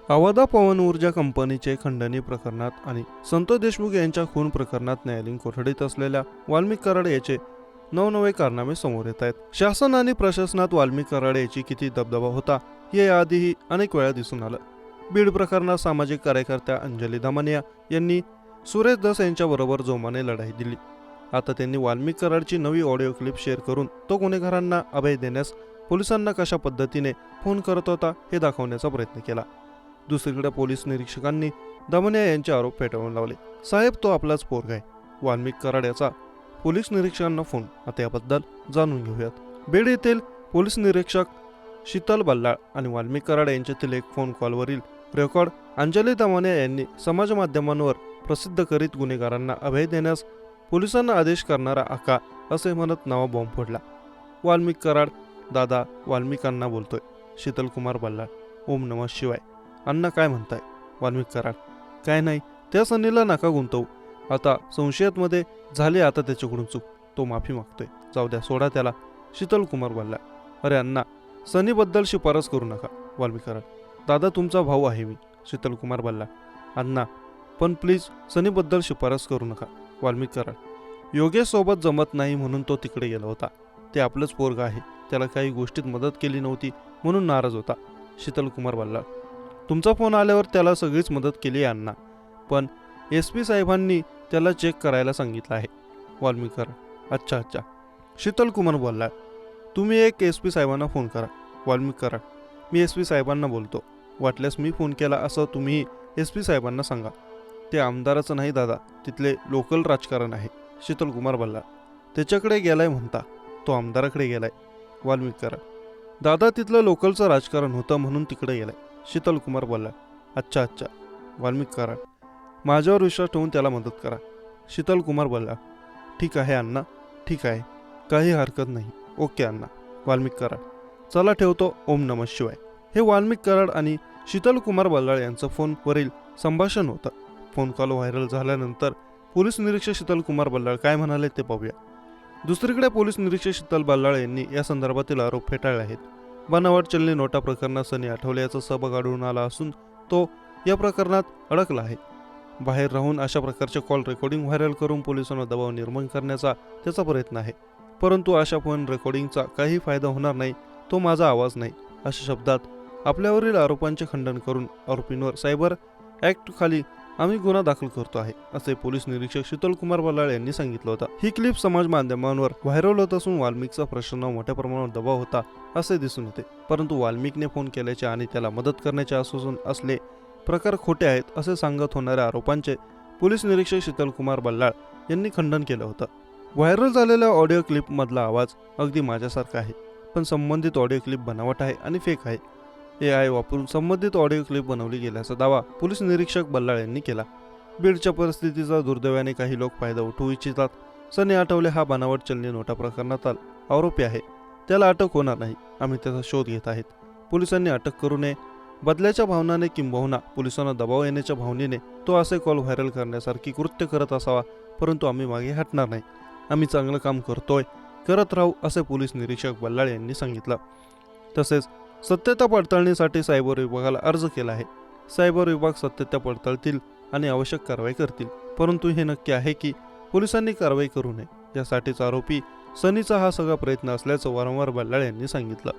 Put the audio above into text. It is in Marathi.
अवादा पवन ऊर्जा कंपनीचे खंडणी प्रकरणात आणि संतोष देशमुख यांच्या खून प्रकरणात न्यायालयीन कोठडीत असलेल्या वाल्मिक कराड याचे नवनवे कारनामे समोर येत आहेत. शासन आणि प्रशासनात वाल्मिक कराड याची किती दबदबा होता हे याआधीही अनेक वेळा दिसून आलं. बीड प्रकरणात सामाजिक कार्यकर्त्या अंजली दमानिया यांनी सुरेश दस यांच्याबरोबर जोमाने लढाई दिली. आता त्यांनी वाल्मिक कराडची नवी ऑडिओ क्लिप शेअर करून तो गुन्हेगारांना अभय देण्यास पोलिसांना कशा पद्धतीने फोन करत होता हे दाखवण्याचा प्रयत्न केला. दुसरीकडे पोलीस निरीक्षकांनी दमानिया यांचे आरोप फेटाळून लावले. साहेब, तो आपलाच पोरगा आहे. वाल्मिक कराड याचा पोलीस निरीक्षकांना फोन. आता याबद्दल जाणून घेऊयात. बीड येथील पोलीस निरीक्षक शीतल बल्लाळ आणि वाल्मिक कराड यांच्यातील एक फोन कॉलवरील रेकॉर्ड अंजली दमानिया यांनी समाज माध्यमांवर प्रसिद्ध करीत गुन्हेगारांना अभय देण्यास पोलिसांना आदेश करणारा आका असे म्हणत नवा बॉम्ब फोडला. वाल्मिक कराड, दादा वाल्मिकांना बोलतोय. शीतल कुमार बल्लाळ, ओम नमः शिवाय. अण्णा काय म्हणताय? वाल्मिक कराड, काय नाही, त्या सनीला नका गुंतवू. आता संशयामध्ये झाली, आता त्याच्याकडून चूक, तो माफी मागतोय, जाऊ द्या, सोडा त्याला. शीतल कुमार बल्लाळ, अरे अण्णा, सनीबद्दल शिफारस करू नका. वाल्मिक कराड, दादा तुमचा भाऊ आहे मी. शीतल कुमार बल्लाळ, अण्णा पण प्लीज सनीबद्दल शिफारस करू नका. वाल्मिक कराड, योगेश सोबत जमत नाही म्हणून तो तिकडे गेला होता. ते आपलंच पोरगा आहे, त्याला काही गोष्टीत मदत केली नव्हती म्हणून नाराज होता. शीतल कुमार बल्लाळ, तुमचा फोन आल्यावर त्याला सगळीच मदत केली आहे अण्णा, पण SP साहेबांनी त्याला चेक करायला सांगितलं आहे. वाल्मिक कराड, अच्छा अच्छा. शीतल कुमार बल्लाळ, तुम्ही एक SP साहेबांना फोन करा. वाल्मिक कराड, मी SP साहेबांना बोलतो. वाटल्यास मी फोन केला असं तुम्ही SP साहेबांना सांगा. ते आमदाराचं नाही दादा, तिथले लोकल राजकारण आहे. शीतल कुमार बल्लाळ, त्याच्याकडे गेलाय म्हणता, तो आमदाराकडे गेलाय. वाल्मिक कराड, दादा तिथलं लोकलचं राजकारण होतं म्हणून तिकडे गेलाय. शीतल कुमार बल्लाळ, अच्छा अच्छा. वाल्मिक कराड, माझ्यावर विश्वास ठेवून त्याला मदत करा. शीतल कुमार बल्लाळ, ठीक आहे अण्णा, ठीक आहे, काही हरकत नाही, ओके अण्णा. वाल्मिक कराड, चला ठेवतो, ओम नमः शिवाय. हे वाल्मिक कराड आणि शीतल कुमार बल्लाळ यांचं फोनवरील संभाषण होतं. फोन कॉल व्हायरल झाल्यानंतर पोलीस निरीक्षक शीतल कुमार बल्लाळ काय म्हणाले ते पाहूया. दुसरीकडे पोलीस निरीक्षक शीतल बल्लाळ यांनी या संदर्भातील आरोप फेटाळले आहेत. बनावट चलनी नोटा प्रकरणात सनी आठवले याचा सहभाग आढळून आला असून तो या प्रकरणात अडकला आहे. बाहेर राहून अशा प्रकारचे कॉल रेकॉर्डिंग व्हायरल करून पोलिसांना दबाव निर्माण करण्याचा त्याचा प्रयत्न आहे. परंतु अशा फोन रेकॉर्डिंगचा काही फायदा होणार नाही, तो माझा आवाज नाही, अशा शब्दात आपल्यावरील आरोपांचे खंडन करून आरोपींवर सायबर ॲक्ट खाली आम्ही गुन्हा दाखल करतो आहे, असे पोलीस निरीक्षक शीतल कुमार बल्लाळ यांनी सांगितलं होतं. ही क्लिप समाज माध्यमांवर व्हायरल होत असून वाल्मिकचा प्रश्नावर मोठ्या प्रमाणावर दबाव होता असे दिसून येते. परंतु वाल्मिकने फोन केल्याचे आणि त्याला मदत करण्याचे आश्वासन असले प्रकार खोटे आहेत असे सांगत होणाऱ्या आरोपांचे पोलीस निरीक्षक शीतल कुमार बल्लाळ यांनी खंडन केलं होतं. व्हायरल झालेल्या ऑडिओ क्लिपमधला आवाज अगदी माझ्यासारखा आहे, पण संबंधित ऑडिओ क्लिप बनावट आहे आणि फेक आहे. AI वापरून संबंधित ऑडिओ क्लिप बनवली गेल्याचा दावा पोलीस निरीक्षक बल्लाळ यांनी केला. बीडच्या परिस्थितीचा दुर्दैवाने काही लोक फायदा उठवू इच्छितात. सनी आठवले हा बनावट चलनी नोटा प्रकरणात आरोपी आहे, त्याला अटक होणार नाही, आम्ही त्याचा शोध घेत आहेत. पोलिसांनी अटक करू नये. बदल्याच्या भावनाने किंबहुना पोलिसांना दबाव येण्याच्या भावनेने तो असे कॉल व्हायरल करण्यासारखी कृत्य करत असावा, परंतु आम्ही मागे हटणार नाही. आम्ही चांगलं काम करत राहू, असे पोलीस निरीक्षक बल्लाळ यांनी सांगितलं. तसेच सत्यता पडताळणीसाठी सायबर विभागाला अर्ज केला आहे. सायबर विभाग सत्यता पडताळतील आणि आवश्यक कारवाई करतील, परंतु हे नक्की आहे की पोलिसांनी कारवाई करू नये यासाठीच आरोपी सनीचा हा सगळा प्रयत्न असल्याचं वारंवार बल्लाळ यांनी सांगितलं.